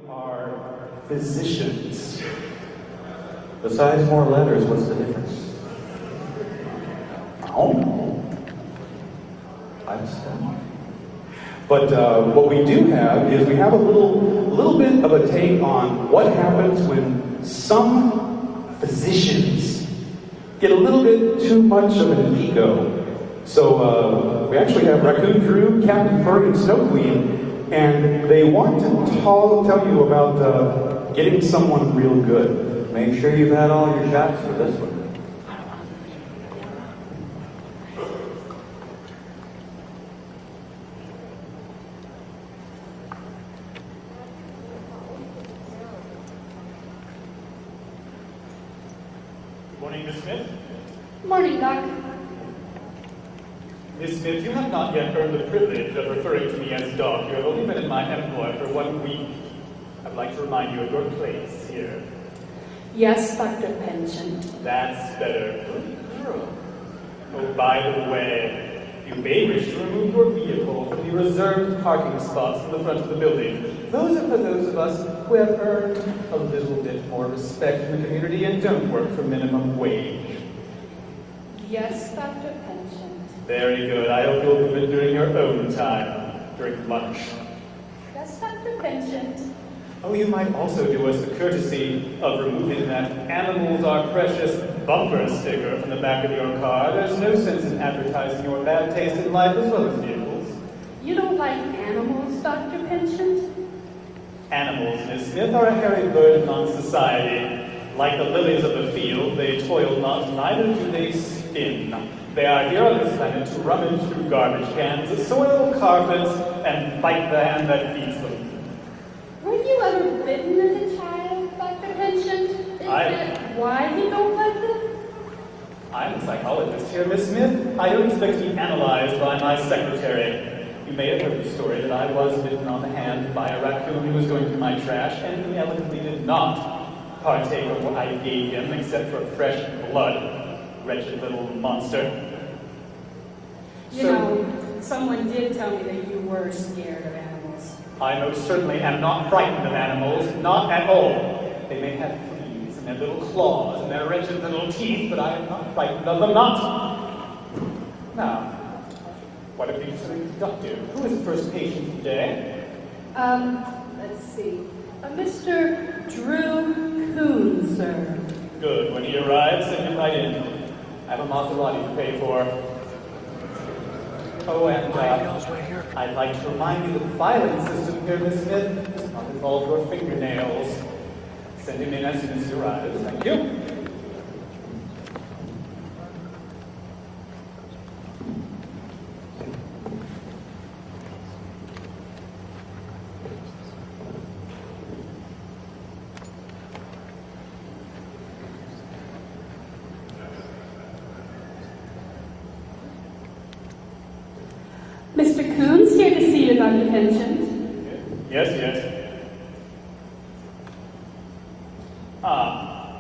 are physicians. Besides more letters, what's the difference? I don't know. I'm stunned. But what we do have is we have a little bit of a take on what happens when some physicians get a little bit too much of an ego. So we actually have Raccoon, Drew, Captain Furry, and Snowqueen, and they want to tell you about getting someone real good. Make sure you've had all your shots for this one. Good morning, Miss Smith. Morning, Doc. Miss Smith, you have not yet earned the privilege of referring to me as Doc. You have only been in my employ for 1 week. I'd like to remind you of your place here. Yes, Dr. Pension. That's better. Good girl. Oh, by the way, you may wish to remove your vehicle from the reserved parking spots in the front of the building. Those are for those of us who have earned a little bit more respect in the community and don't work for minimum wage. Yes, Dr. Pension. Very good. I hope you'll move it during your own time, during lunch. Yes, Dr. Pension. Oh, you might also do us the courtesy of removing that "Animals Are Precious" bumper sticker from the back of your car. There's no sense in advertising your bad taste in life as well as vehicles. You don't like animals, Dr. Pension? Animals, Miss Smith, are a hairy burden on society. Like the lilies of the field, they toil not, neither do they spin. They are here on this planet to rummage through garbage cans, soil carpets, and bite the hand that feeds them. Were you ever bitten as a child, Dr. Pension? Is that why you don't like them? I'm a psychologist here, Miss Smith. I don't expect to be analyzed by my secretary. You may have heard the story that I was bitten on the hand by a raccoon who was going through my trash, and he elegantly did not partake of what I gave him except for fresh blood. Wretched little monster. You know, someone did tell me that you were scared of animals. I most certainly am not frightened of animals, not at all. They may have fleas and their little claws and their wretched little teeth, but I am not frightened of them, not. Now, what if you do something productive? Who is the first patient today? Let's see. Mr. Drew Coon, sir. Good. When he arrives, send him right in. I have a Maserati to pay for. Oh, and I'd like to remind you that the filing system here, Miss Smith, does not involve your fingernails. Send him in as soon as he arrives. Thank you. Mr. Coon's here to see you, Dr. Pension. Yes.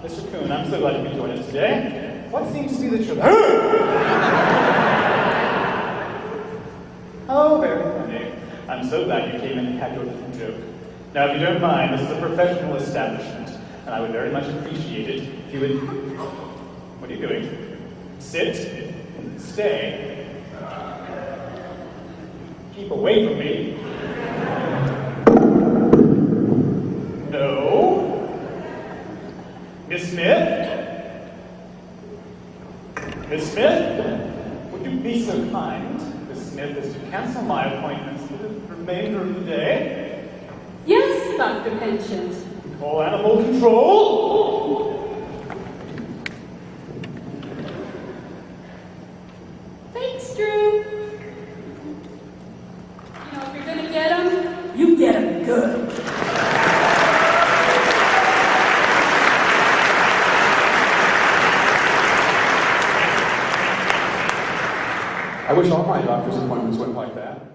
Mr. Coon, I'm so glad you could join us today. What seems to be the trouble? Oh, very funny. I'm so glad you came in and had your little joke. Now, if you don't mind, this is a professional establishment, and I would very much appreciate it if you would... What are you doing? Sit. Stay. Keep away from me. No. Miss Smith? Miss Smith? Would you be so kind, Miss Smith, as to cancel my appointments for the remainder of the day? Yes, Dr. Pension. Call animal control. Thanks, Drew. You know, if you're gonna get them, you get them good. I wish all my doctor's appointments went like that.